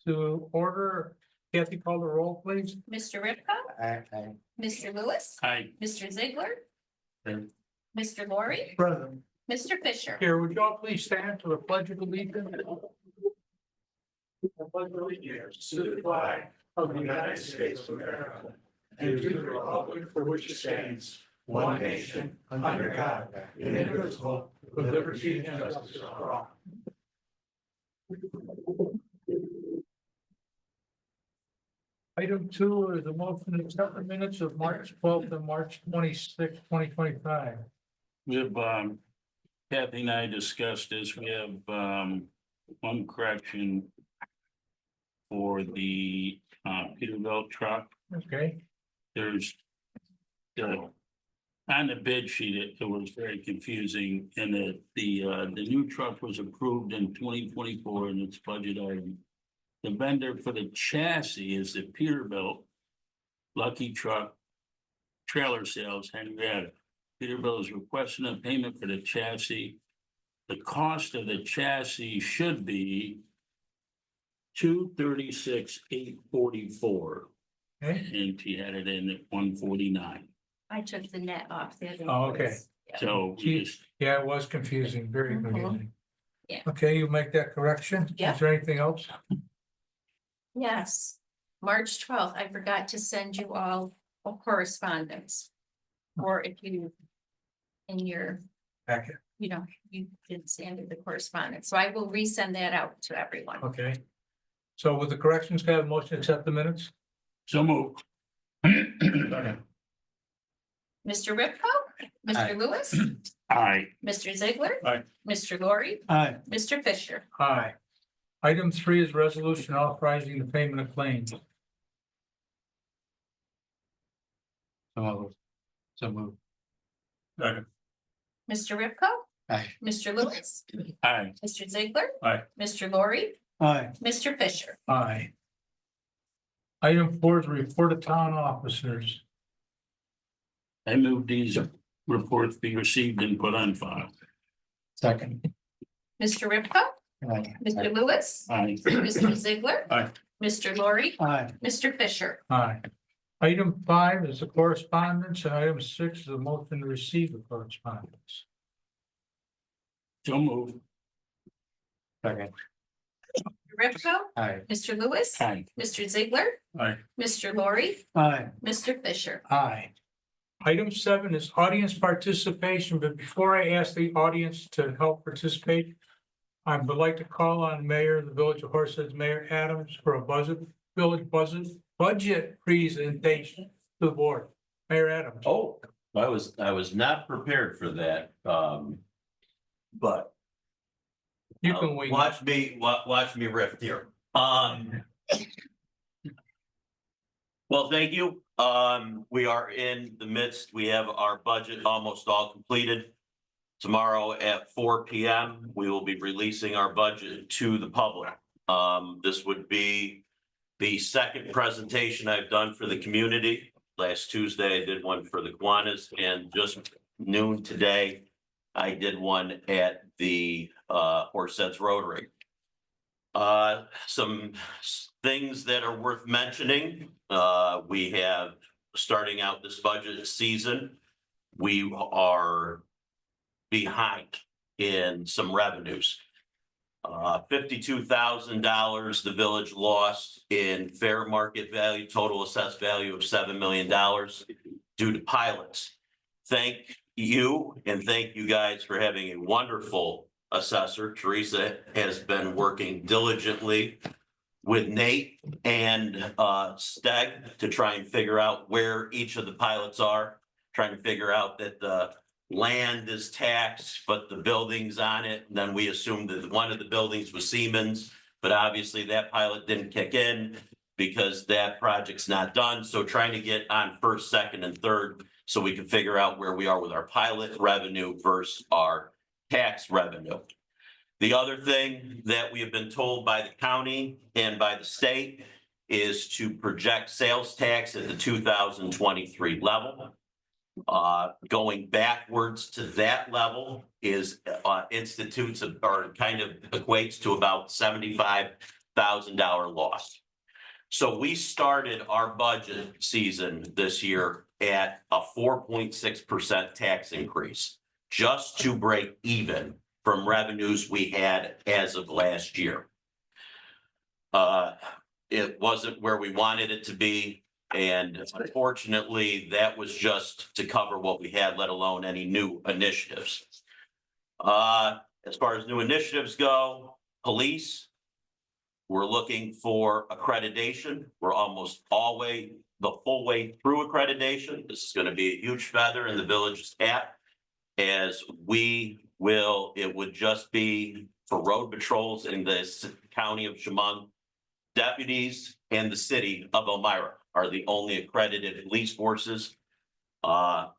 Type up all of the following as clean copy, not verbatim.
to order. Kathy, call the roll, please. Mr. Ripko, Mr. Lewis, Aye. Mr. Ziegler, Aye. Mr. Laurie, Present. Mr. Fisher. Here, would you all please stand to the pledge of allegiance? I pledge allegiance to the flag of the United States of America and to the republic for which it stands, one nation, under God, indivisible, with liberty and justice for all. Item 2 is a motion to accept the minutes of March 12th and March 26th, 2025. We have, Kathy and I discussed this, we have, one correction for the, Peterbilt truck. Okay, There's on the bid sheet, it was very confusing, and the new truck was approved in 2024 and it's budget item. The vendor for the chassis is the Peterbilt Lucky Truck Trailer Sales, Henrietta. Peterbilt is requesting a payment for the chassis. The cost of the chassis should be $236,844, okay. and she had it in at $149. I took the net off the other. Oh, okay. ones. Yeah. So we just, Yeah, it was confusing, very Mhm. confusing. Yeah. Okay, you make that correction? Yeah. Is there anything else? Yes, March 12th, I forgot to send you all a correspondence. Or if you, in your, Packet. you know, you didn't send the correspondence, so I will resend that out to everyone. Okay. So with the corrections, can I have a motion to accept the minutes? so move. Mr. Ripko, Aye. Mr. Lewis, Aye. Mr. Ziegler. Aye. Mr. Laurie, Aye. Mr. Fisher. Aye. Item 3 is resolution authorizing the payment of claims. So move. Mr. Ripko. Aye. Mr. Lewis, Aye. Mr. Ziegler. Aye. Mr. Laurie, Aye. Mr. Fisher. Aye. Item 4 is report of town officers. I move these reports be received and put on file. Second. Mr. Ripko, Aye. Mr. Lewis, Aye. Mr. Ziegler. Aye. Mr. Laurie, Aye. Mr. Fisher. Aye. Item 5 is the correspondence, and item 6 is a motion to receive the correspondence. So move. Second. Ripko, Aye. Mr. Lewis, Aye. Mr. Ziegler, Aye. Mr. Laurie, Aye. Mr. Fisher. Aye. Item 7 is audience participation, but before I ask the audience to help participate, I would like to call on Mayor of the Village of Horseheads, Mayor Adams, for a village budget presentation to the board. Mayor Adams. Oh, I was not prepared for that, but. You can wait. Watch me riff here. Well, thank you. We are in the midst, we have our budget almost all completed. Tomorrow at 4 p.m., we will be releasing our budget to the public. This would be the second presentation I've done for the community. Last Tuesday, I did one for the Kiwanis, and just noon today, I did one at the Horseheads Rotary. Some things that are worth mentioning. We have, starting out this budget season, we are behind in some revenues. $52,000 the village lost in fair market value, total assessed value of $7 million due to pilots. Thank you, and thank you guys for having a wonderful assessor. Teresa has been working diligently with Nate and Steg to try and figure out where each of the pilots are, trying to figure out that the land is taxed, but the buildings on it. And then we assumed that one of the buildings was Siemens, but obviously that pilot didn't kick in because that project's not done. So trying to get on first, second, and third so we can figure out where we are with our pilot revenue versus our tax revenue. The other thing that we have been told by the county and by the state is to project sales tax at the 2023 level. Going backwards to that level is institutes or kind of equates to about $75 loss. So we started our budget season this year at a 4.6% tax increase, just to break even from revenues we had as of last year. It wasn't where we wanted it to be, and unfortunately, that was just to cover what we had, let alone any new initiatives. As far as new initiatives go, police, we're looking for accreditation. We're almost the full way through accreditation. This is going to be a huge feather in the village's cap, as it would just be for road patrols in the county of Chemung. Deputies and the city of Elmira are the only accredited police forces.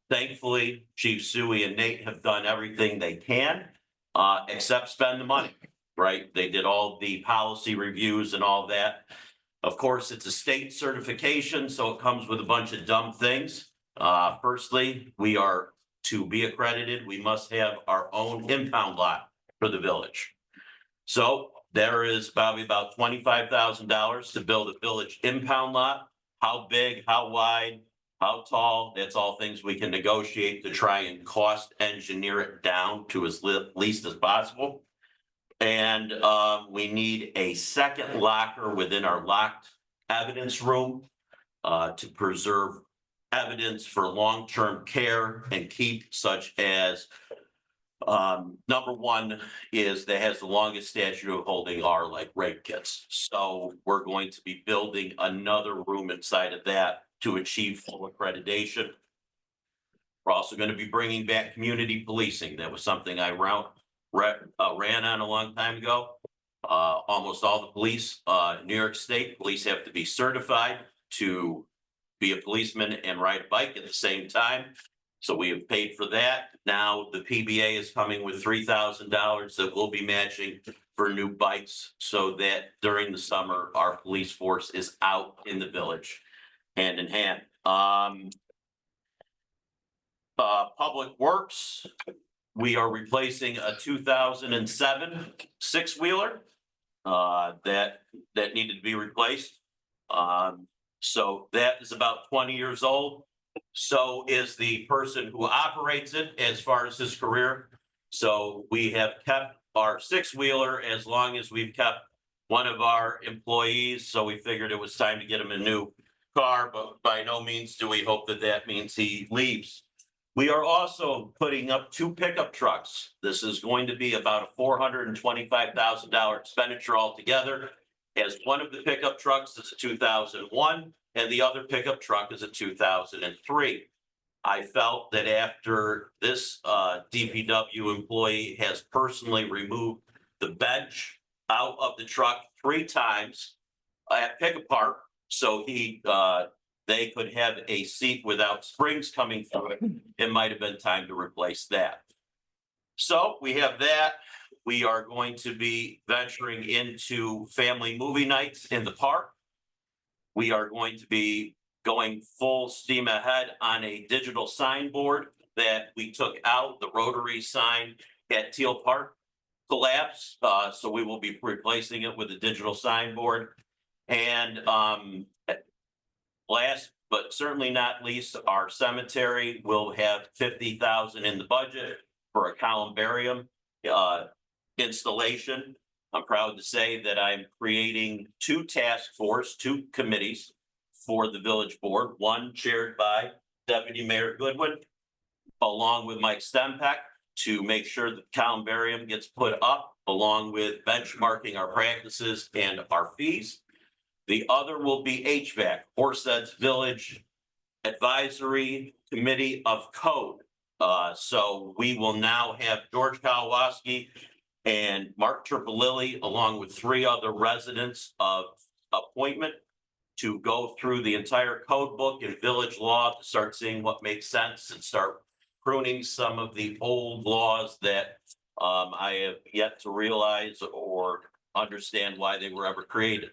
Thankfully, Chief Suey and Nate have done everything they can, except spend the money, right? They did all the policy reviews and all that. Of course, it's a state certification, so it comes with a bunch of dumb things. Firstly, to be accredited, we must have our own impound lot for the village. So there is probably about $25,000 to build a village impound lot. How big, how wide, how tall, that's all things we can negotiate to try and cost engineer it down to as least as possible. And we need a second locker within our locked evidence room to preserve evidence for long-term care and keep, such as number one is that has the longest statute of holding are like rape kits. So we're going to be building another room inside of that to achieve full accreditation. We're also going to be bringing back community policing. That was something I ran on a long time ago. Almost all the police, New York State police, have to be certified to be a policeman and ride a bike at the same time. So we have paid for that. Now the PBA is coming with $3,000 that we'll be matching for new bikes, so that during the summer, our police force is out in the village hand in hand. Public Works, we are replacing a 2007 six-wheeler that needed to be replaced. So that is about 20 years old. So is the person who operates it as far as his career. So we have kept our six-wheeler as long as we've kept one of our employees. So we figured it was time to get him a new car, but by no means do we hope that that means he leaves. We are also putting up 2 pickup trucks. This is going to be about a $425,000 expenditure altogether, as one of the pickup trucks is a 2001 and the other pickup truck is a 2003. I felt that after this DPW employee has personally removed the bench out of the truck 3 times at Pick Apart, so they could have a seat without springs coming through it, it might have been time to replace that. So we have that. We are going to be venturing into family movie nights in the park. We are going to be going full steam ahead on a digital signboard that we took out. The Rotary sign at Teal Park collapsed, so we will be replacing it with a digital signboard. And last but certainly not least, our cemetery will have $50,000 in the budget for a columbarium installation. I'm proud to say that I'm creating 2 task force, 2 committees for the village board, one chaired by Deputy Mayor Goodwin, along with Mike Stempeck, to make sure that the columbarium gets put up, along with benchmarking our practices and our fees. The other will be HVAC, Horseheads Village Advisory Committee of Code. So we will now have George Kowalski and Mark Tripolilli, along with 3 other residents of appointment, to go through the entire code book and village law to start seeing what makes sense and start pruning some of the old laws that I have yet to realize or understand why they were ever created.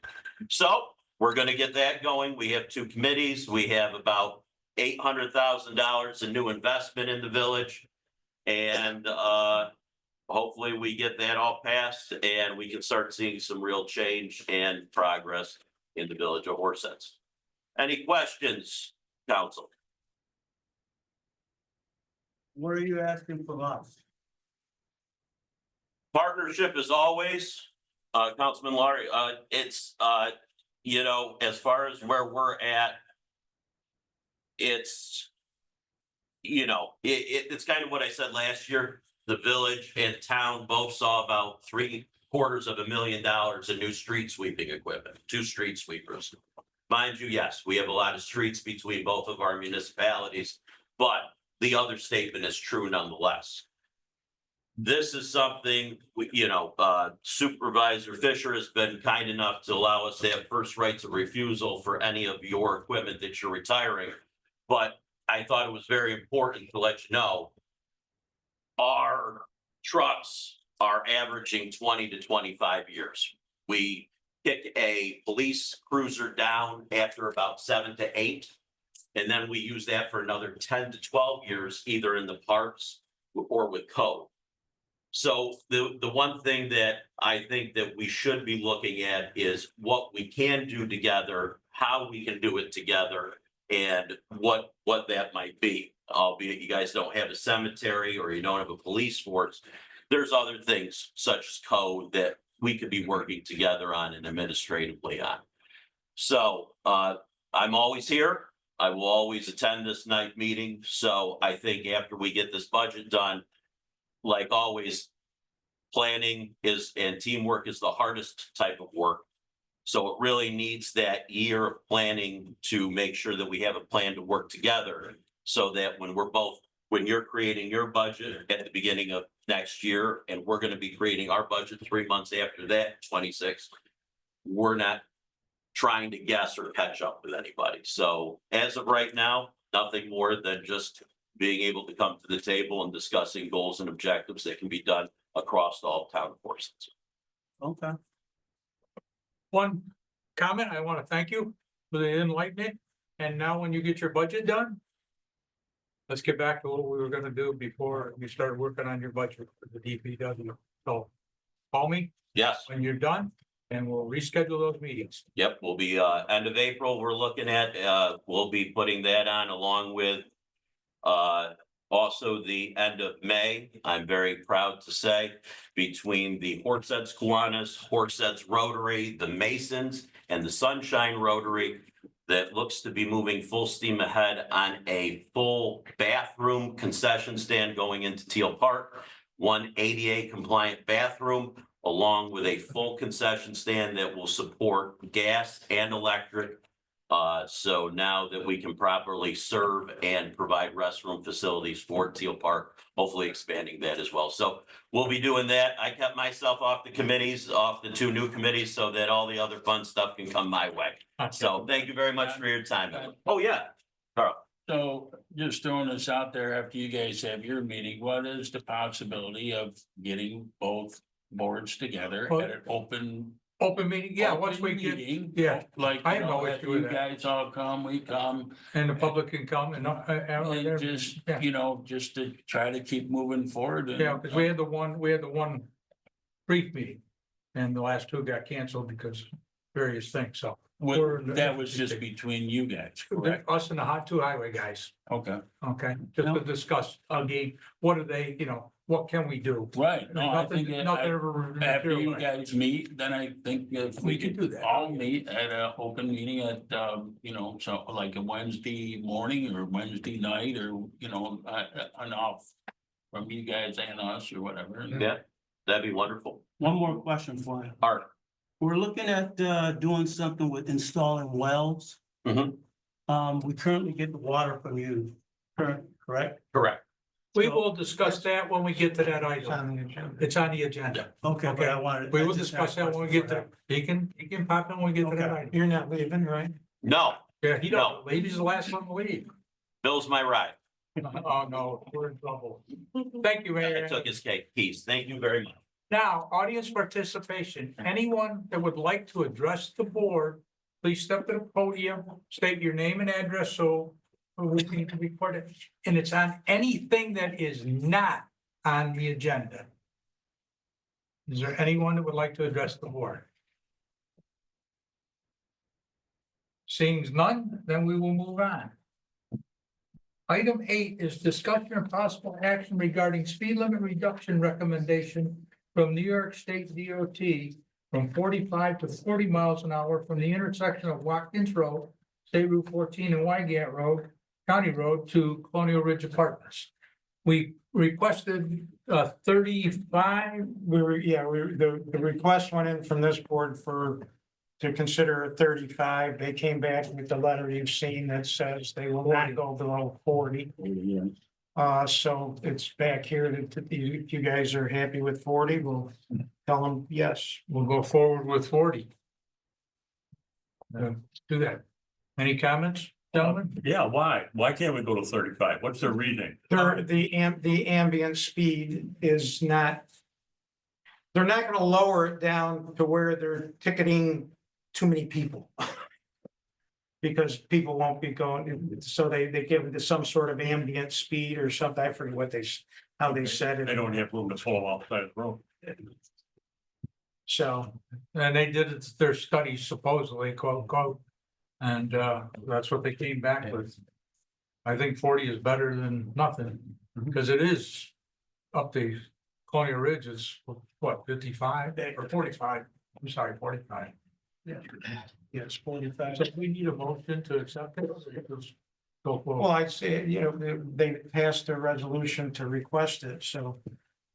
So we're going to get that going. We have 2 committees. We have about $800,000 in new investment in the village. And hopefully we get that all passed and we can start seeing some real change and progress in the village of Horseheads. Any questions, council? What are you asking from us? Partnership as always, Councilman Laurie, it's, you know, as far as where we're at, it's, you know, it's kind of what I said last year. The village and town both saw about $750,000 in new street sweeping equipment, 2 street sweepers. Mind you, yes, we have a lot of streets between both of our municipalities, but the other statement is true nonetheless. This is something, you know, Supervisor Fisher has been kind enough to allow us to have first rights of refusal for any of your equipment that you're retiring. But I thought it was very important to let you know our trucks are averaging 20 to 25 years. We kick a police cruiser down after about 7 to 8. And then we use that for another 10 to 12 years, either in the parks or with code. So the one thing that I think that we should be looking at is what we can do together, how we can do it together, and what that might be. Albeit you guys don't have a cemetery or you don't have a police force, there's other things such as code that we could be working together on and administratively on. So I'm always here. I will always attend this night meeting. So I think after we get this budget done, like always, planning is and teamwork is the hardest type of work. So it really needs that year of planning to make sure that we have a plan to work together so that when you're creating your budget at the beginning of next year, and we're going to be creating our budget 3 months after that, 26, we're not trying to guess or catch up with anybody. So as of right now, nothing more than just being able to come to the table and discussing goals and objectives that can be done across all town forces. Okay. One comment, I want to thank you for the enlightenment. And now when you get your budget done, let's get back to what we were gonna do before you started working on your budget for the DPW. So call me Yes. when you're done and we'll reschedule those meetings. Yep, we'll be end of April, we're looking at, we'll be putting that on along with also the end of May. I'm very proud to say, between the Horseheads Kiwanis, Horseheads Rotary, the Masons, and the Sunshine Rotary, that looks to be moving full steam ahead on a full bathroom concession stand going into Teal Park, 1 ADA compliant bathroom, along with a full concession stand that will support gas and electric. So now that we can properly serve and provide restroom facilities for Teal Park, hopefully expanding that as well. So we'll be doing that. I kept myself off the committees, off the 2 new committees, so that all the other fun stuff can come my way. So thank you very much for your time. Oh, yeah, Carl. So just throwing this out there, after you guys have your meeting, what is the possibility of getting both boards together at an Open meeting, yeah, once we get, meeting? yeah. Like, I you have no know, issue with you that. guys all come, we come, and the public can come and and just, yeah. you know, just to try to keep moving forward. and- Yeah, because we had the one brief meeting. And the last 2 got canceled because various things, so. That was just between you guys, correct? Us and the 2 highway guys, Okay, okay, just to discuss again, what are they, what can we do? right, no, I think Nothing, that nothing ever after you materialized. guys meet, then I think if We we can could do that. all meet at an open meeting at, you know, so like a Wednesday morning or Wednesday night or, you know, an off from you guys and us or whatever. and- Yeah, that'd be wonderful. One more question for you. Art. We're looking at doing something with installing wells. Mhm. We currently get the water from you, correct? Correct. We will discuss that when we get to that item. on the agenda. It's on the agenda. Okay, but I wanted. We I will just discuss had a that when we question get for there. He can pop in when we get to that Okay. item. You're not leaving, right? No, Yeah, he don't, he's the last one to leave. Bill's my ride. Oh, no, we're in trouble. Thank you, I Mayor. took his cake. Peace. Thank you very much. Now, audience participation, anyone that would like to address the board, please step to the podium, state your name and address so we can record it. And it's on anything that is not on the agenda. Is there anyone that would like to address the board? Seeing none, then we will move on. Item 8 is discussion and possible action regarding speed limit reduction recommendation from New York State DOT from 45 to 40 miles an hour from the intersection of Watkins Road, State Route 14 and Wygant Road, County Road to Colonial Ridge Apartments. We requested 35. The request went in from this board to consider a 35. They came back with the letter you've seen that says they will not go below 40. So it's back here that if you guys are happy with 40, we'll tell them, yes. We'll go forward with 40. Do that. Any comments, gentlemen? Yeah, why? Why can't we go to 35? What's the reasoning? The ambient speed is not. They're not gonna lower it down to where they're ticketing too many people. Because people won't be going, so they give it some sort of ambient speed or something. I forget what how they said it. They don't have room to fall outside the road. So, And they did their study supposedly, quote, unquote. And that's what they came back with. I think 40 is better than nothing, because it is up the Colonial Ridge is what, 55 or 45? I'm sorry, 45. yes, 45. So we need a motion to accept it. Let's go Well, forward. I'd say, they passed a resolution to request it, so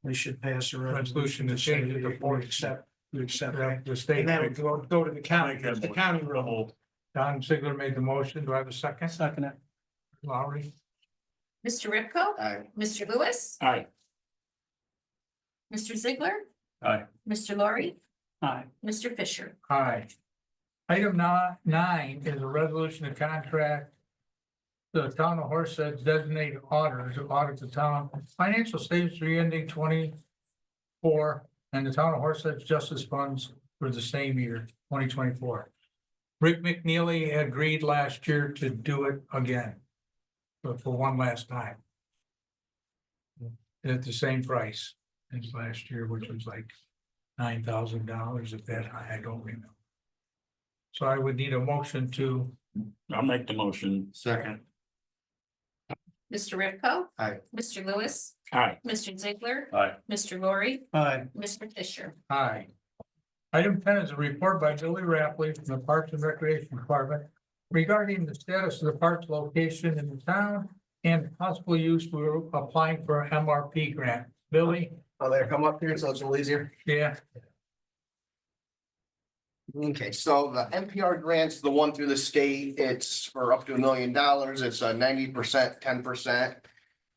we should pass a resolution to change it to 40, accept it. The state, And then it would go to the county, the county road. Double. Don Ziegler made the motion. Do I have a second? Second it. Lowry? Mr. Ripko. Aye. Mr. Lewis. Aye. Mr. Ziegler. Aye. Mr. Laurie. Aye. Mr. Fisher. Aye. Item 9 is a resolution to contract the town of Horsehead's designated auditor to audit the town financial statements for the ending 24 and the town of Horsehead's justice funds for the same year, 2024. Rick McNeely agreed last year to do it again, but for one last time. At the same price as last year, which was like $9,000 at that high, I don't remember. So I would need a motion to, I'll make the motion. Second. Mr. Ripko. Aye. Mr. Lewis. Aye. Mr. Ziegler. Aye. Mr. Laurie. Aye. Mr. Fisher. aye. Item 10 is a report by Billy Rapley from the Parks and Recreation Department regarding the status of the park's location in the town and possible use for applying for an MRP grant. Billy? Oh, there, come up here so it's a little easier. Yeah, Okay, so the NPR grant's the one through the state. It's for up to $1 million. It's a 90%,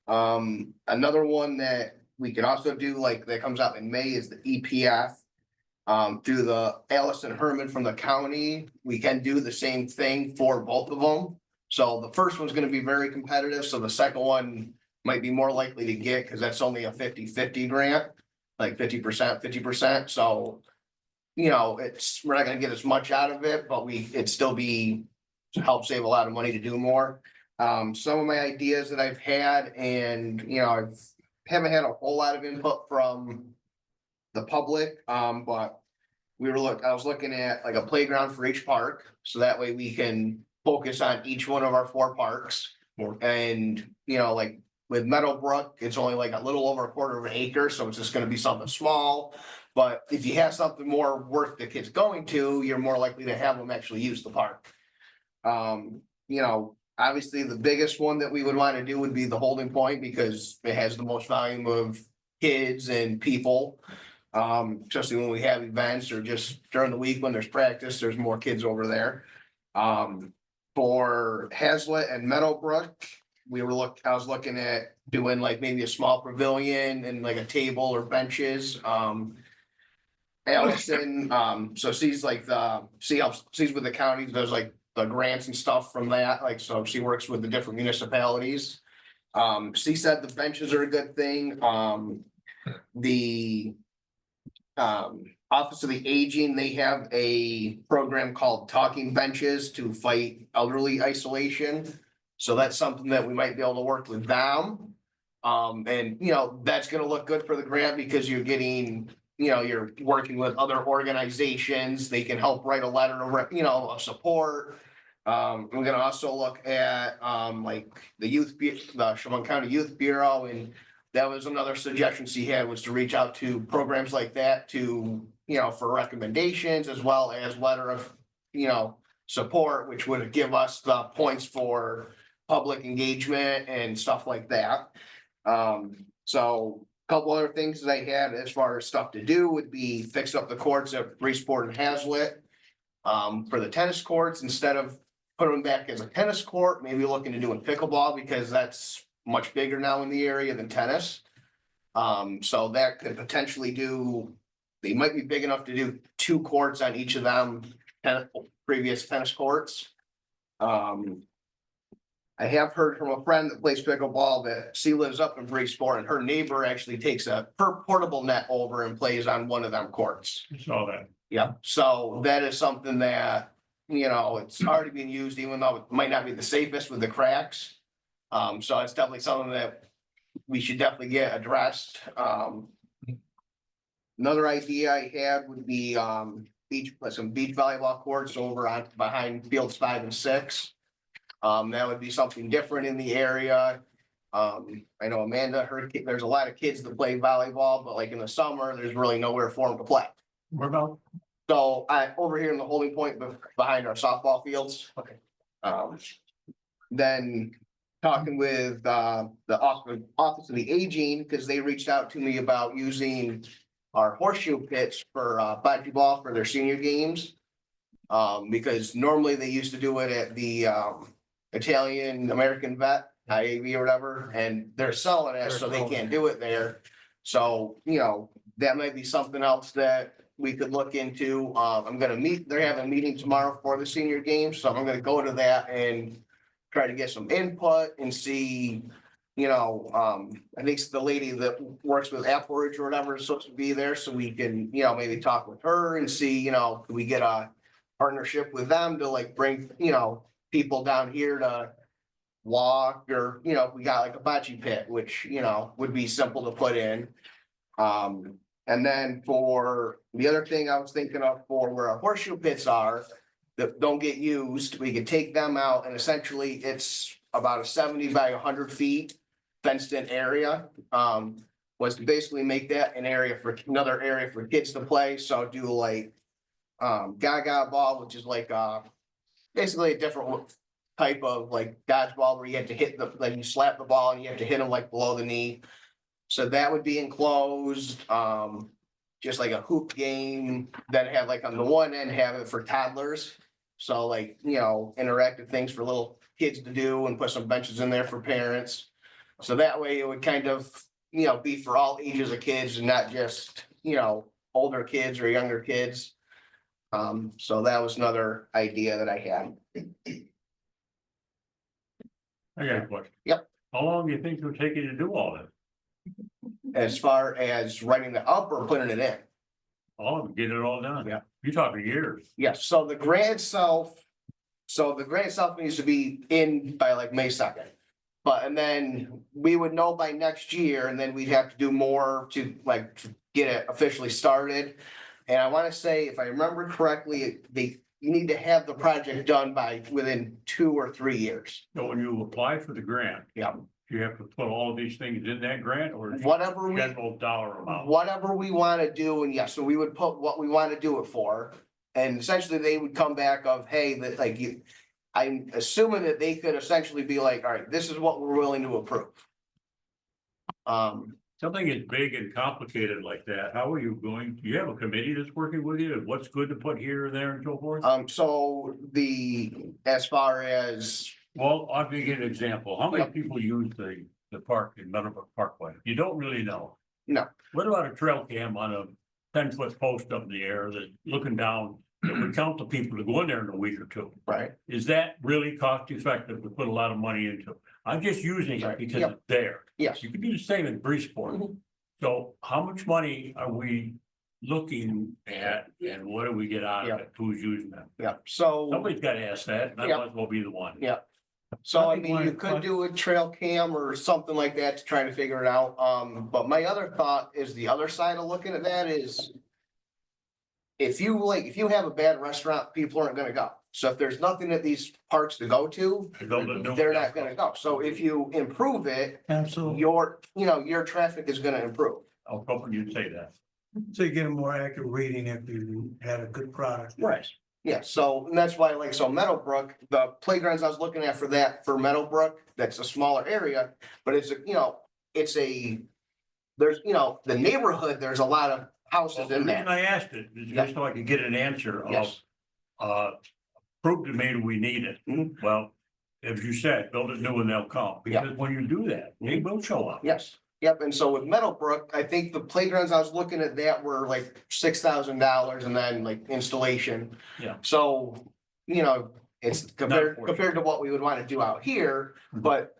10%. Another one that we can also do, like that comes out in May, is the EPF. Through the Allison Herman from the county, we can do the same thing for both of them. So the first one's gonna be very competitive, so the second one might be more likely to get, because that's only a 50-50 grant, like 50%, so. We're not gonna get as much out of it, but it'd still be to help save a lot of money to do more. Some of my ideas that I've had, and haven't had a whole lot of input from the public, but I was looking at like a playground for each park, so that way we can focus on each one of our 4 parks. And, like with Meadowbrook, it's only like a little over a quarter of an acre, so it's just gonna be something small. But if you have something more worth the kids going to, you're more likely to have them actually use the park. Obviously the biggest one that we would want to do would be the holding point, because it has the most volume of kids and people. Especially when we have events or just during the week when there's practice, there's more kids over there. For Hazlet and Meadowbrook, I was looking at doing like maybe a small pavilion and like a table or benches. Allison, so she's like she's with the county, does like the grants and stuff from that, like, so she works with the different municipalities. She said the benches are a good thing. The Office of the Aging, they have a program called Talking Benches to fight elderly isolation. So that's something that we might be able to work with them. And that's gonna look good for the grant, because you're getting you know, you're working with other organizations, they can help write a letter of, you know, of support. We're gonna also look at, like the the Chemung County Youth Bureau, and that was another suggestion she had, was to reach out to programs like that to, you know, for recommendations as well as letter of, you know, support, which would give us the points for public engagement and stuff like that. So a couple other things that I had as far as stuff to do would be fix up the courts at Breesport and Hazlet. For the tennis courts, instead of putting them back as a tennis court, maybe looking to doing pickleball, because that's much bigger now in the area than tennis. So that could potentially they might be big enough to do 2 courts on each of them, previous tennis courts. I have heard from a friend that plays pickleball that she lives up in Breesport, and her neighbor actually takes her portable net over and plays on one of them courts. Saw that. Yeah, so that is something that, you know, it's already being used, even though it might not be the safest with the cracks. So it's definitely something that we should definitely get addressed. Another idea I had would be, some beach volleyball courts over on behind fields 5 and 6. That would be something different in the area. I know Amanda, there's a lot of kids that play volleyball, but like in the summer, there's really nowhere for them to play. What about? So over here in the holding point behind our softball fields. Okay. Then talking with the Office of the Aging, because they reached out to me about using our horseshoe pitch for bocce ball for their senior games. Because normally they used to do it at the Italian American Vet, IAV or whatever, and they're selling it, so they can't do it there. So, you know, that might be something else that we could look into. They're having a meeting tomorrow for the senior game, so I'm gonna go to that and try to get some input and see, you know, I think the lady that works with Apple Ridge or whatever is supposed to be there, so we can, you know, maybe talk with her and see, you know, can we get a partnership with them to like bring, you know, people down here to walk, or, you know, if we got like a bocce pit, which, you know, would be simple to put in. And then for the other thing I was thinking of for where our horseshoe pits are that don't get used, we could take them out, and essentially it's about a 70 by 100 feet fenced in area. Was to basically make that another area for kids to play. So do like gaga ball, which is like basically a different type of like dodgeball where you have to hit like you slap the ball and you have to hit them like below the knee. So that would be enclosed, just like a hoop game, then have like on the one end, have it for toddlers. So like, you know, interactive things for little kids to do, and put some benches in there for parents. So that way it would kind of, you know, be for all ages of kids and not just, you know, older kids or younger kids. So that was another idea that I had. I got a question. Yep. How long do you think it'll take you to do all that? As far as writing it up or putting it in. All of it, get it all done? Yeah. You're talking years. Yes, so the grant itself needs to be in by like May 2nd. And then we would know by next year, and then we'd have to do more to like get it officially started. And I want to say, if I remember correctly, you need to have the project done within 2 or 3 years. So when you apply for the grant, Yeah, you have to put all of these things in that grant, or is it whatever we. general dollar amount? Whatever we want to do, and yes, so we would put what we want to do it for. And essentially they would come back of, hey, that like I'm assuming that they could essentially be like, all right, this is what we're willing to approve. Something as big and complicated like that, how are you going, do you have a committee that's working with you, and what's good to put here or there and so forth? So as far as, Well, I'll give you an example. How many people use the park in Meadowbrook Parkway? You don't really know. No. What about a trail cam on a 10-foot post up in the air that looking down, that would count the people to go in there in a week or two? right, Is that really cost effective to put a lot of money into? I'm just using it Right. because Yep. it's there. yes, You could do the same in Breesport. Mhm. So how much money are we looking at, and what do we get out of Yep. it? Who's using it? yeah, so. Somebody's got to ask that, and I Yep. might as well be the one. Yeah. So I mean, you could do a trail cam or something like that to try to figure it out. But my other thought is the other side of looking at that is. If you have a bad restaurant, people aren't gonna go. So if there's nothing at these parks to go to, they're not gonna go. So if you improve it, Absolutely. your traffic is gonna improve. I was hoping you'd say that. So you get a more accurate reading if you had a good product. Right. Yeah, so and that's why so Meadowbrook, the playgrounds I was looking at for Meadowbrook, that's a smaller area, but there's the neighborhood, there's a lot of houses The in reason there. I asked it is just so I could get an answer of, Yes. prove to me we need it. Mhm. Well, as you said, build it new and they'll come, Yeah. because when you do that, they will show up. Yes, yep, and so with Meadowbrook, I think the playgrounds I was looking at that were like $6,000 and then like installation. Yeah. So, it's compared portion. to what we would want to do out here, Mhm. but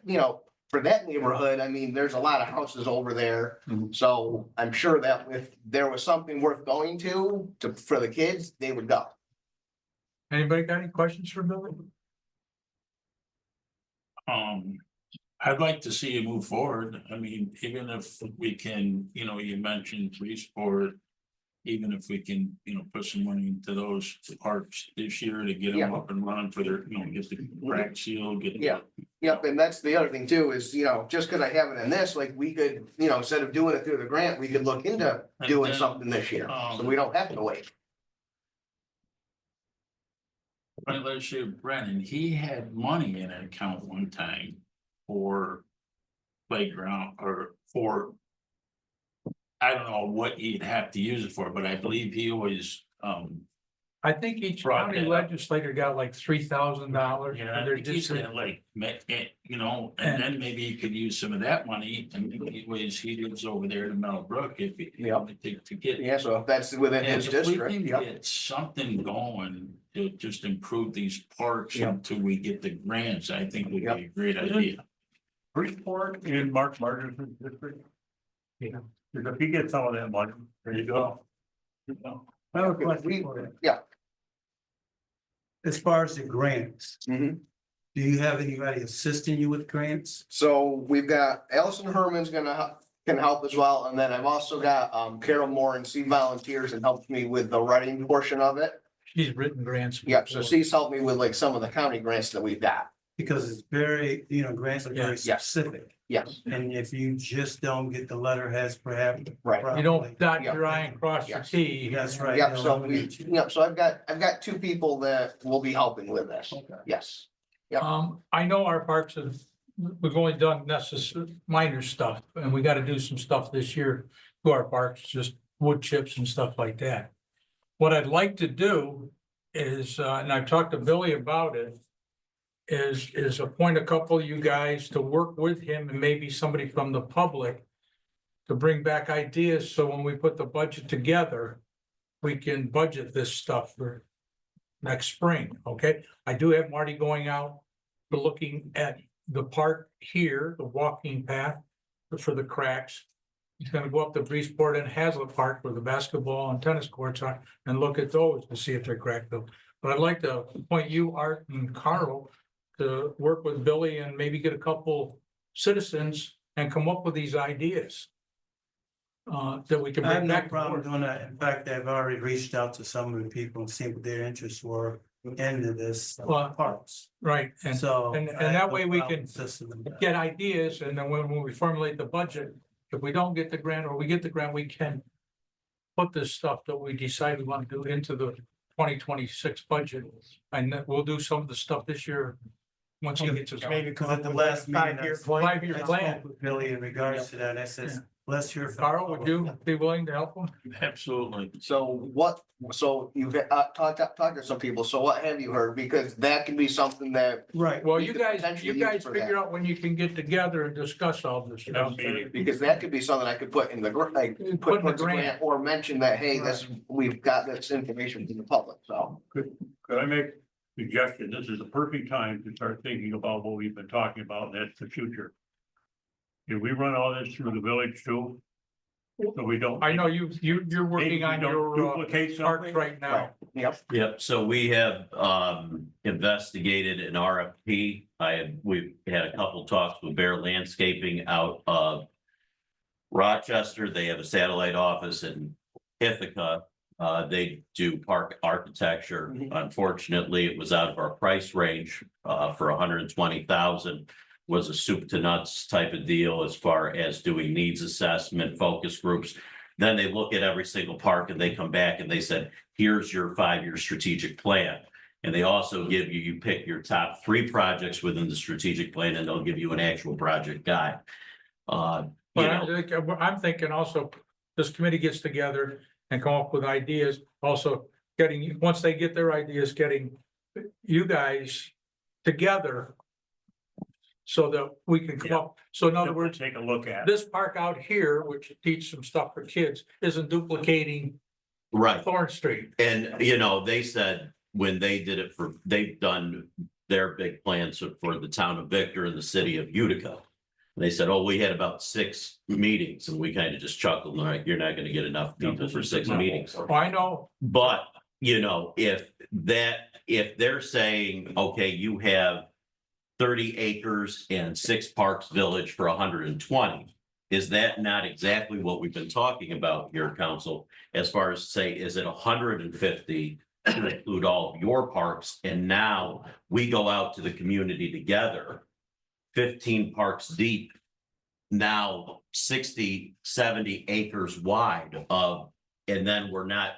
for that neighborhood, I mean, there's a lot of houses over there. Mhm. So I'm sure that if there was something worth going to for the kids, they would go. Anybody got any questions for Billy? I'd like to see you move forward. I mean, even if we can, you mentioned police board. Even if we can, put some money into those parks this year to get them Yeah. up and running for their, get the crack seal, get. Yeah. Yep, and that's the other thing too, is, just because I have it in this, like, we could, instead of doing it through the grant, we could look into doing then, something this year, so we don't have to wait. My legislator Brennan, he had money in an account one time for playground or for. I don't know what he'd have to use it for, but I believe he always, I think each Brought county that up. legislator got like $3,000. you know, I think he's gonna like, and then maybe he could use some of that money and anyways, he lives over there in Meadowbrook if he. Yep. To get. Yeah, so if that's within his And if we district, can yeah, get something going to just improve these parks Yep. until we get the grants, I think would be Yep. a great idea. Bridgeport in Mark Martin's district. Yeah. Because if you get some of that money, there you go. I have a We- question for you. yeah. As far as the grants, Mhm. do you have anybody assisting you with grants? So we've got Allison Herman's can help as well, and then I've also got Carol Moore and she volunteers and helps me with the writing portion of it. She's written grants. Yep, so before. she's helped me with like some of the county grants that we've got, Because it's very, grants are very Yeah. specific. yes, And if you just don't get the letterheads perhaps. right. You don't dot Yeah. your I and cross your Yes. T. That's right. Yep, so I've got two people that will be helping with this, Okay. yes. I know our parks have, we've only done minor stuff, and we gotta do some stuff this year to our parks, just wood chips and stuff like that. What I'd like to do is, and I've talked to Billy about it, is appoint a couple of you guys to work with him and maybe somebody from the public to bring back ideas, so when we put the budget together, we can budget this stuff for next spring, okay? I do have Marty going out, to looking at the park here, the walking path for the cracks. He's gonna go up to Breesport and Hazlet Park where the basketball and tennis courts are and look at those to see if they're cracked though. But I'd like to appoint you, Art and Carl, to work with Billy and maybe get a couple citizens and come up with these ideas. That we can I have bring no back. to problem board. doing that. In fact, I've already reached out to some of the people and seen what their interests were into this Well, parts. Right, and So. and I that have no way we problem can assisting them with that. get ideas, and then when we formulate the budget, if we don't get the grant or we get the grant, we can put this stuff that we decide we want to do into the 2026 budget, and then we'll do some of the stuff this year. Once he gets his. Maybe because at the last meeting. Five-year I plan. spoke Five-year plan. with Billy in regards to that. I said, let's hear. from- Carl, would you be willing to help him? Absolutely. So you've talked to some people, so what have you heard, because that can be something that, Right. Well, We you could guys potentially use for that. figure out when you can get together and discuss all this stuff. because that could be something I could put in the, like, Put in put the towards the grant. grant, or mention that, hey, we've got this information to the public, so. Could I make a suggestion? This is the perfect time to start thinking about what we've been talking about, and that's the future. If we run all this through the village too, So we don't. I know you're maybe working we on don't your Duplicate parks something. right now. Yep. Yep, so we have investigated an RFP. We've had a couple talks with Bear Landscaping out of Rochester. They have a satellite office in Ithaca. They do park architecture. Mhm. Unfortunately, it was out of our price range for 120,000. Was a soup to nuts type of deal as far as doing needs assessment, focus groups. Then they look at every single park and they come back and they said, here's your 5-year strategic plan. And they also give you, you pick your top 3 projects within the strategic plan and they'll give you an actual project guide. You But know, I'm thinking also, this committee gets together and come up with ideas, also getting, once they get their ideas, getting you guys together. So that we can come up, so in other words, Take a look at. this park out here, which teach some stuff for kids, isn't duplicating right. Thorn Street. And, you know, they said when they did it for, they've done their big plans for the town of Victor and the city of Utica. They said, oh, we had about 6 meetings and we kind of just chuckled, like, you're not going to get enough people for 6 meetings. Oh, I know, But, you know, if they're saying, okay, you have 30 acres and 6 parks village for 120. Is that not exactly what we've been talking about here, council? As far as say, is it 150 to include all of your parks? And now we go out to the community together, 15 parks deep, now 60, 70 acres wide of, and then we're not,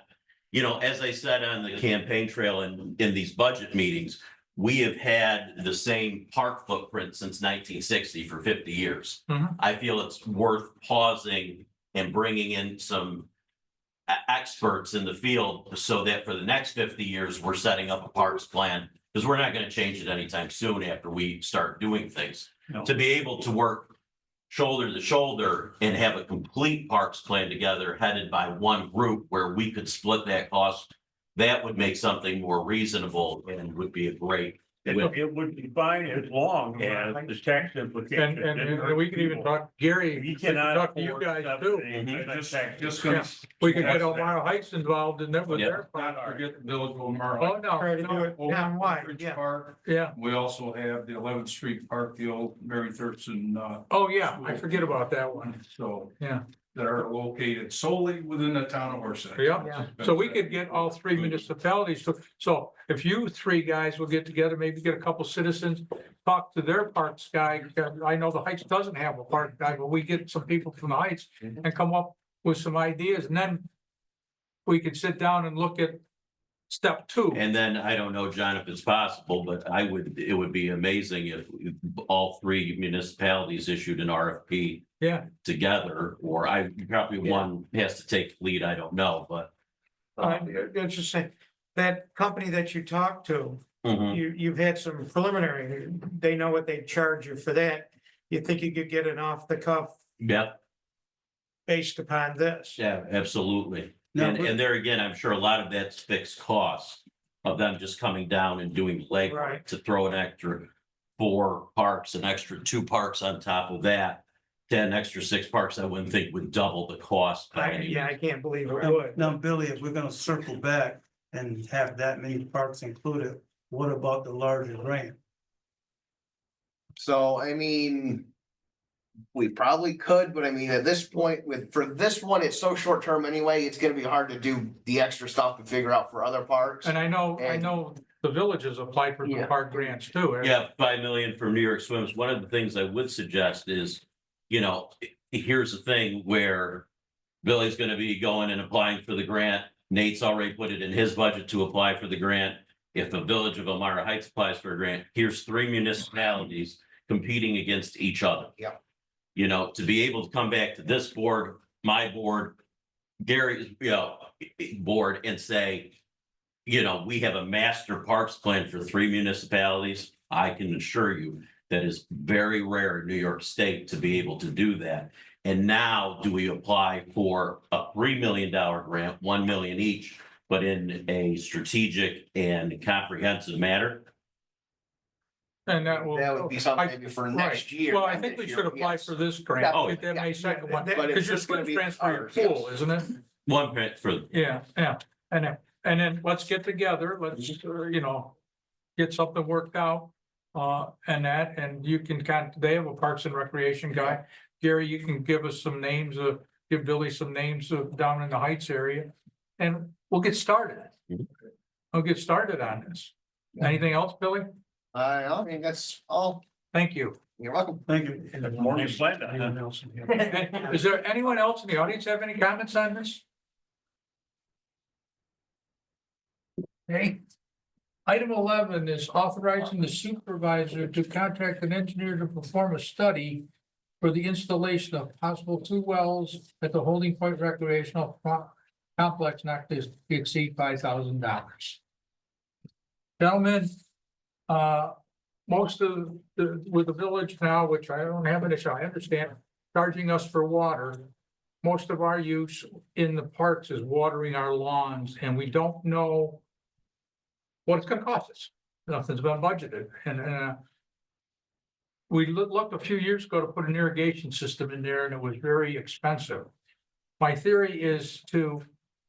you know, as I said on the campaign trail and in these budget meetings, we have had the same park footprint since 1960 for 50 years. Mhm. I feel it's worth pausing and bringing in some experts in the field so that for the next 50 years, we're setting up a parks plan because we're not going to change it anytime soon after we start doing things. No. To be able to work shoulder to shoulder and have a complete parks plan together headed by one group where we could split that cost. That would make something more reasonable and would be a great. It would be fine as long as the tax implications. and we could even talk, Gary, we You could cannot. talk to you afford guys something too. that's tax- Just Yeah, gonna. we could get That's- Elmira Heights involved in that with Yeah. their Not park. forget the village of Omar. Oh, no, Try to do no, it townwide, Ridge yeah. Park. yeah, We also have the 11th Street Park, the old Mary Thurston, oh, yeah, I forget about that one, so. Yeah. That are located solely within the town of Horset. yeah. So we could get all 3 municipalities to, so if you 3 guys will get together, maybe get a couple citizens, talk to their parks guy. I know the Heights doesn't have a park guy, but we get some people from the Heights and come up with some ideas, and then we could sit down and look at step 2. And then I don't know, John, if it's possible, but it would be amazing if all 3 municipalities issued an RFP Yeah, together, or probably one has to take lead, I don't know, but. Interesting. That company that you talked to, Mhm. you've had some preliminary, they know what they charge you for that. You think you could get an off the cuff Yep, based upon this? yeah, absolutely. No, And, but- and there again, I'm sure a lot of that's fixed costs of them just coming down and doing legwork Right. to throw an extra 4 parks, an extra 2 parks on top of that. 10 extra 6 parks, I wouldn't think would double the cost. by any Yeah, I can't believe it Now, would. now, Billy, if we're gonna circle back and have that many parks included, what about the larger grant? So, I mean. We probably could, but I mean, at this point, for this one, it's so short term anyway, it's gonna be hard to do the extra stuff to figure out for other parks. and I know And- the villages applied for some Yeah. park grants too. Yeah, 5 million from New York Swims. One of the things I would suggest is, you know, here's the thing where Billy's gonna be going and applying for the grant. Nate's already put it in his budget to apply for the grant. If the village of Elmira Heights applies for a grant, here's 3 municipalities competing against each other. Yeah. You know, to be able to come back to this board, my board, Gary's, board and say, you know, we have a master parks plan for 3 municipalities. I can assure you that is very rare in New York State to be able to do that. And now do we apply for a $3 million grant, 1 million each, but in a strategic and comprehensive manner? And that will. That would be something maybe for next Right. year. Well, I not think this we year, should apply yes. for this grant, Oh, get that May yeah. second one, But it's because you're just gonna gonna be transfer your ours, yes. pool, isn't it? One grant for, Yeah, and then let's get together, let's, get something worked out. And you can they have a Parks and Recreation guy. Gary, you can give us some names give Billy some names of down in the Heights area. And we'll get started. Mhm. We'll get started on this. Anything else, Billy? I mean, that's all. Thank you. You're welcome. Thank you. Morning plan, huh? Is there anyone else in the audience have any comments on this? Okay. Item 11 is authorizing the supervisor to contract an engineer to perform a study for the installation of possible 2 wells at the Holding Point Recreational Complex not to exceed $5,000. Gentlemen, most of with the village now, which I don't have an issue, I understand, charging us for water. Most of our use in the parks is watering our lawns, and we don't know what it's gonna cost us. Nothing's been budgeted, and we looked a few years ago to put an irrigation system in there, and it was very expensive. My theory is to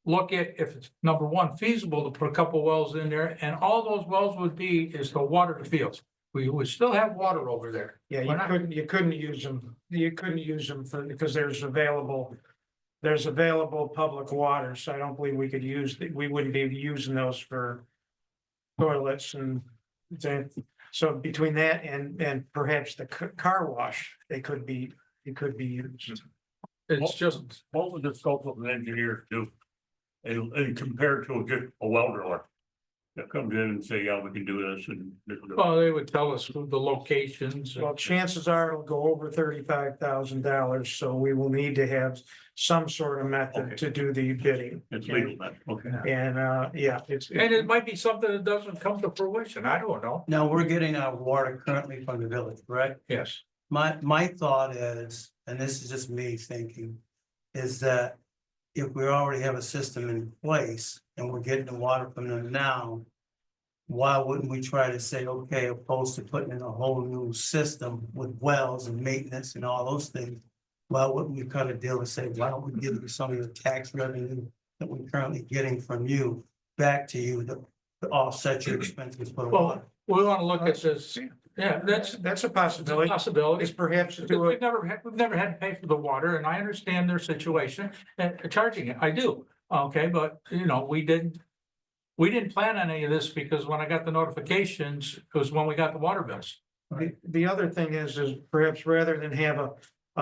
look at if it's, number one, feasible to put a couple wells in there, and all those wells would be is to water the fields. We would still have water over there. Yeah, We're not- you couldn't use them, because there's available public water, so I don't believe we could we wouldn't be using those for toilets and so between that and perhaps the car wash, it could be used. It's just, What would the scope of an engineer do? And compared to just a welder that comes in and say, yeah, we can do this and. well, they would tell us the locations. Well, chances are it'll go over $35,000, so we will need to have some sort of Okay. method to do the bidding. It's legal, then, okay. And, yeah, it's. And it might be something that doesn't come to fruition. I don't know. Now, we're getting our water currently from the village, correct? Yes. My thought is, and this is just me thinking, is that if we already have a system in place and we're getting the water from them now, why wouldn't we try to say, okay, opposed to putting in a whole new system with wells and maintenance and all those things? Why wouldn't we cut a deal and say, why don't we give you some of the tax revenue that we're currently getting from you back to you to offset your expenses for the water? Well, we want to look at this. Yeah, that's That's a a possibility. possibility. Is perhaps to Because do we've it. never had to pay for the water, and I understand their situation and charging it. I do. Okay, but we didn't plan on any of this because when I got the notifications, it was when we got the water bills. The other thing is perhaps rather than have a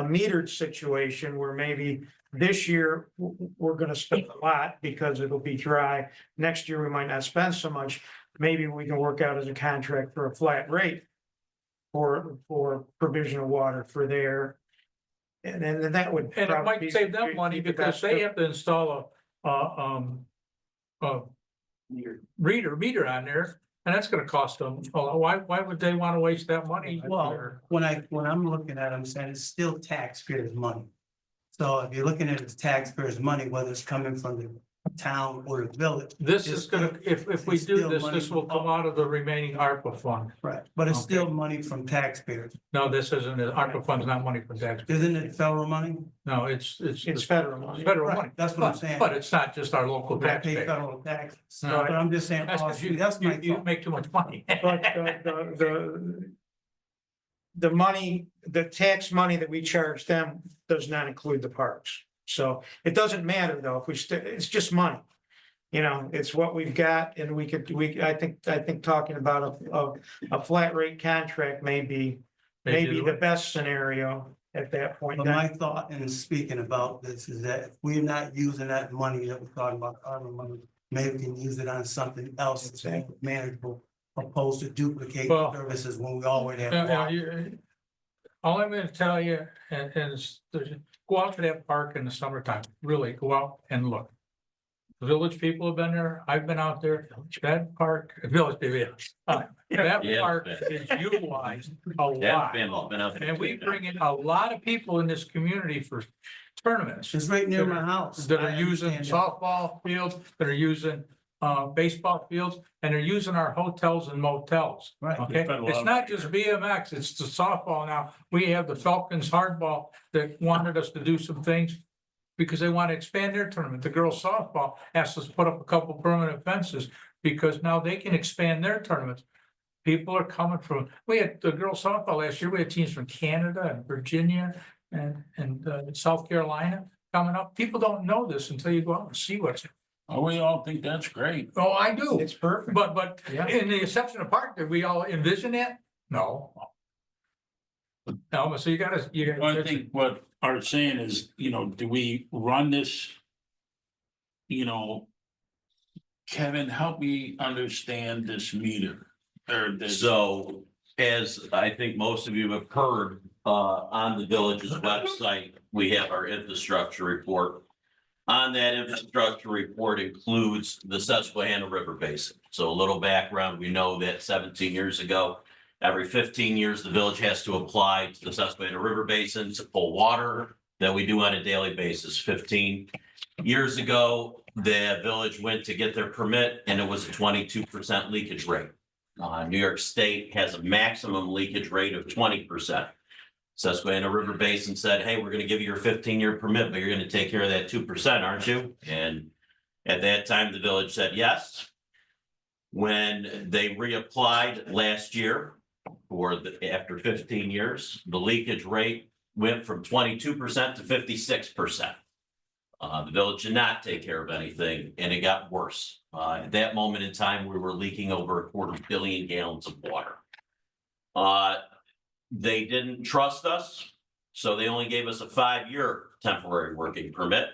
metered situation where maybe this year we're gonna spend a lot because it'll be dry. Next year, we might not spend so much. Maybe we can work out as a contract for a flat rate for provision of water for there. And then that would. And it probably might save them be money the because best they of- have to install a meter on there, and that's gonna cost them. Why would they want to waste that money? Well, when I'm looking at it, I'm saying it's still taxpayers' money. So if you're looking at it as taxpayers' money, whether it's coming from the town or the village. This it's is gonna, if we it's do still this, money this will from- come out of the remaining ARPA fund. Right, but it's Okay. still money from taxpayers. No, this isn't, ARPA fund's not money for taxpayers. Isn't it federal money? No, it's federal money. federal Right, money. that's what I'm But- saying. But it's not just our local We pay taxpayers. federal taxes. No. But I'm just saying, That's because that's my you thought. make too much money. But the money, the tax money that we charge them does not include the parks. So it doesn't matter though, if it's just money. It's what we've got and I think talking about a flat rate contract may be the best scenario at that point. But my thought in speaking about this is that if we're not using that money that we're talking about, our money, maybe we can use it on something else that's manageable, opposed to duplicating Well, services when we already have. Yeah, water. all I'm gonna tell you, is go out to that park in the summertime, really, go out and look. The village people have been there, I've been out there, that park, village people, that Yeah. park is utilized a yeah, lot. been out there. And we bring in a lot of people in this community for tournaments It's right near my house. that I are using understand that. softball fields, that are using baseball fields, and they're using our hotels and motels. Right. Okay, spend a lot it's of- not just BMX, it's the softball now. We have the Falcons hardball that wanted us to do some things because they want to expand their tournament. The girls softball asked us to put up a couple permanent fences because now they can expand their tournaments. People are coming from, we had the girls softball last year, we had teams from Canada and Virginia and South Carolina coming up. People don't know this until you go out and see what's, Oh, we all think that's great. oh, I do. It's perfect. But Yeah. in the exception of park, did we all envision that? No. No, so you gotta, I think what Art's saying is, do we run this? Kevin, help me understand this meter or this. So, as I think most of you have heard, on the village's website, we have our infrastructure report. On that infrastructure report includes the Susquehanna River Basin. So a little background, we know that 17 years ago, every 15 years, the village has to apply to the Susquehanna River Basin to pull water that we do on a daily basis. 15 years ago, the village went to get their permit and it was a 22% leakage rate. New York State has a maximum leakage rate of 20%. Susquehanna River Basin said, hey, we're gonna give you your 15-year permit, but you're gonna take care of that 2%, aren't you? And at that time, the village said yes. When they reapplied last year after 15 years, the leakage rate went from 22% to 56%. The village did not take care of anything and it got worse. At that moment in time, we were leaking over 250 million gallons of water. They didn't trust us, so they only gave us a 5-year temporary working permit,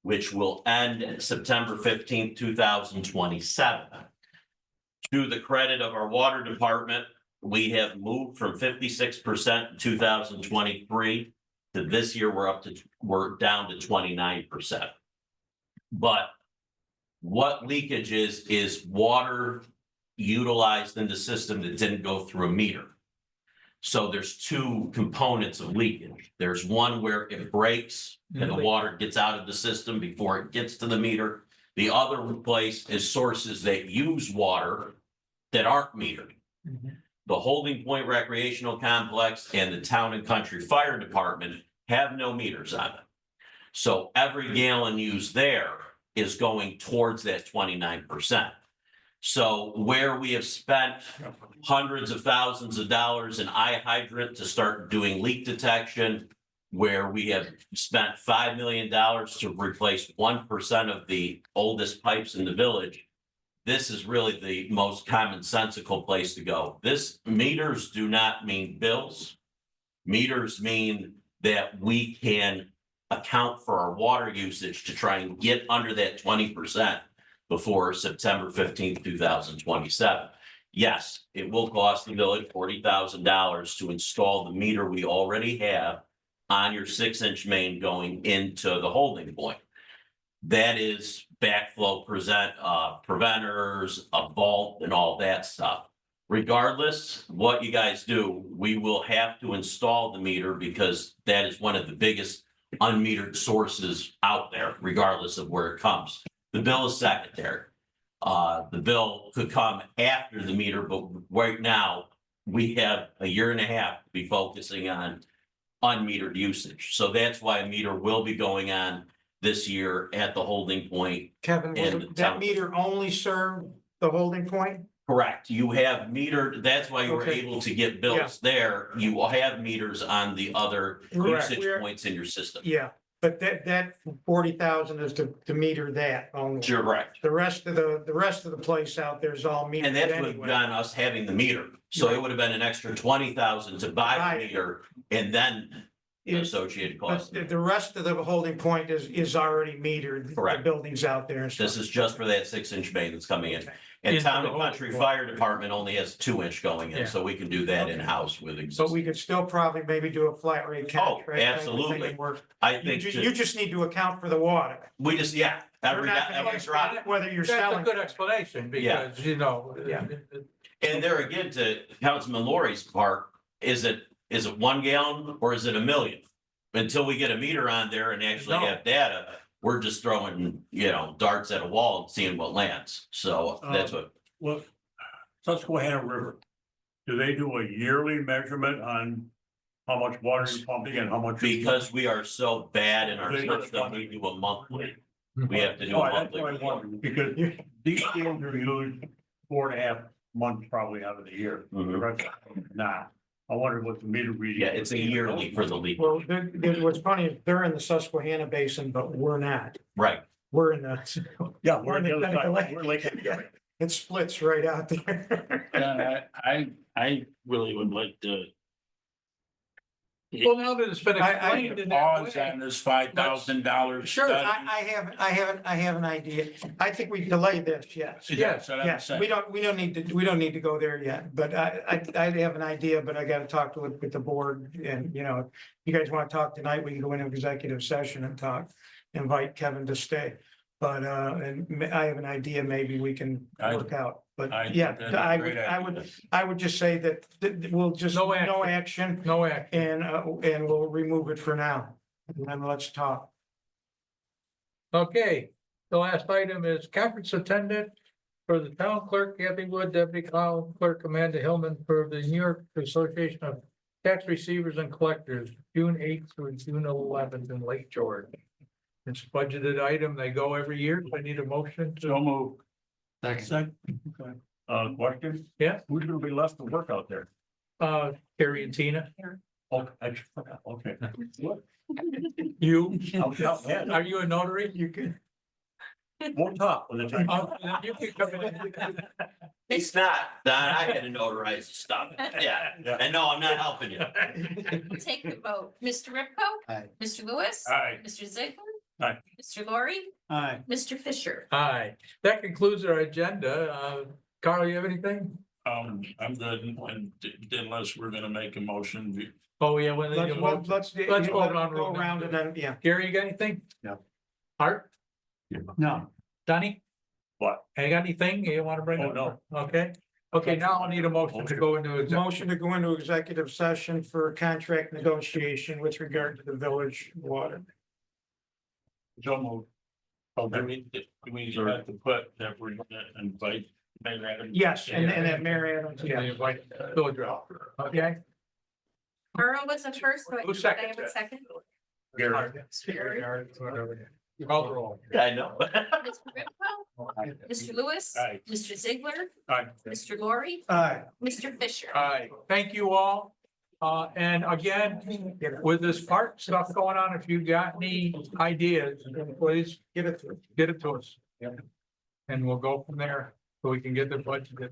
which will end September 15th, 2027. To the credit of our water department, we have moved from 56% in 2023 to this year, we're down to 29%. But what leakage is water utilized in the system that didn't go through a meter. So there's two components of leakage. There's one where it breaks and the water gets out of the system before it gets to the meter. The other place is sources that use water that aren't metered. The Holding Point Recreational Complex and the Town and Country Fire Department have no meters on it. So every gallon used there is going towards that 29%. So where we have spent hundreds of thousands of dollars in iHydrant to start doing leak detection, where we have spent $5 million to replace 1% of the oldest pipes in the village, this is really the most commonsensical place to go. Meters do not mean bills. Meters mean that we can account for our water usage to try and get under that 20% before September 15th, 2027. Yes, it will cost the village $40,000 to install the meter we already have on your 6-inch main going into the holding point. That is backflow preventers, a vault, and all that stuff. Regardless, what you guys do, we will have to install the meter because that is one of the biggest unmetered sources out there, regardless of where it comes. The bill is secondary. The bill could come after the meter, but right now we have a year and a half to be focusing on unmetered usage. So that's why a meter will be going on this year at the holding point. Kevin, And will that meter only serve the holding point? Correct. You have metered, that's why you were Okay. able to get bills there. You will have meters on the other Correct. usage points in your system. Yeah, but that 40,000 is to meter that only. Correct. The rest of the place out there is all metered And that's what anyway. done us having the meter. So it would have been an extra 20,000 to buy Right. the meter and then the Is- associated But cost. the rest of the holding point is already metered. The Correct. buildings out there and stuff. This is just for that 6-inch main that's coming in. Okay. And Into Town the and whole- Country Fire Department only has 2-inch going Yeah. in, so we can do that Okay. in-house with So existing. we could still probably maybe do a flat rate contract. type of thing absolutely. and work. I You think you just need to account for the water. every You're not gonna every get drop. Whether you're That's a selling. good explanation Yeah. because, you know. Yeah. And there again, to Councilman Laurie's part, is it 1 gallon or is it a million? Until we get a meter on there and actually No. have data, We're just throwing, darts at a wall and seeing what lands. So that's what, Well, Susquehanna River, do they do a yearly measurement on how much water you're pumping and how much? because we are so bad in our system, we do a monthly. We have to do Oh, a that's monthly. what I wondered, because these dams are used 4.5 months probably out of the year. The Mhm. rest Nah, I wondered what the meter reading. Yeah, it's a yearly for the leak. Well, what's funny, is they're in the Susquehanna Basin, but we're not. Right. We're in the, Yeah, we're we're in on the the other Seneca side, Lake. we're like. It splits right out there. I really would like to Well, now that it's been explained in that Pause way. on this $5,000. Sure, I have an idea. I think we delay this, yes. Yes, Yes, we don't need to go there yet, but I have an idea, but I gotta talk to it with the board and, if you guys wanna talk tonight, we can go into executive session and talk. Invite Kevin to stay, but, I have an idea, maybe we can work out, I but think yeah, that's a I great would, idea. I would just say that we'll just, No no action. No action. And we'll remove it for now, and then let's talk. Okay, the last item is conference attendant for the town clerk, Kathy Wood, deputy town clerk Amanda Hillman for the New York Association of Tax Receivers and Collectors, June 8th through June 11th in Lake George. It's a budgeted item. They go every year. I need a motion So to, move. Second. Question? Yeah. Who's gonna be left to work out there? Carrie and Tina. Oh, I forgot, okay. You, Yeah, are you a notary? You can. We'll talk with the time. You can come in. It's not, that I had to notarize the stuff. Yeah. Yeah. And no, I'm not helping you. We'll take the vote. Mr. Ripko. Aye. Mr. Lewis. Aye. Mr. Ziegler. Aye. Mr. Laurie. Aye. Mr. Fisher. Hi, that concludes our agenda. Carl, you have anything? I'm good, and unless we're gonna make a motion. Oh, yeah, when they Let's, do let's, motion. let's go around go robin. around and then, yeah. Gary, you got anything? No. Art, No. Donnie, What? you got anything you want to bring Oh, up? no. Okay, okay, now I'll need a motion to go into executive. Motion to go into executive session for contract negotiation with regard to the village water. So move. Oh, do we have to put that we're gonna invite Mayor Adams? Yes, and then Mary Adams, Yeah, yeah. invite village rep. Okay. Earl was the first, but Who did I seconded have a that? second? You call the roll. I know. Mr. Ripko. Mr. Lewis. Aye. Mr. Ziegler. Aye. Mr. Laurie. Aye. Mr. Fisher. Hi, thank you all. And again, with this park stuff going on, if you got any ideas, please Give it to. get it to us. And we'll go from there, so we can get the budget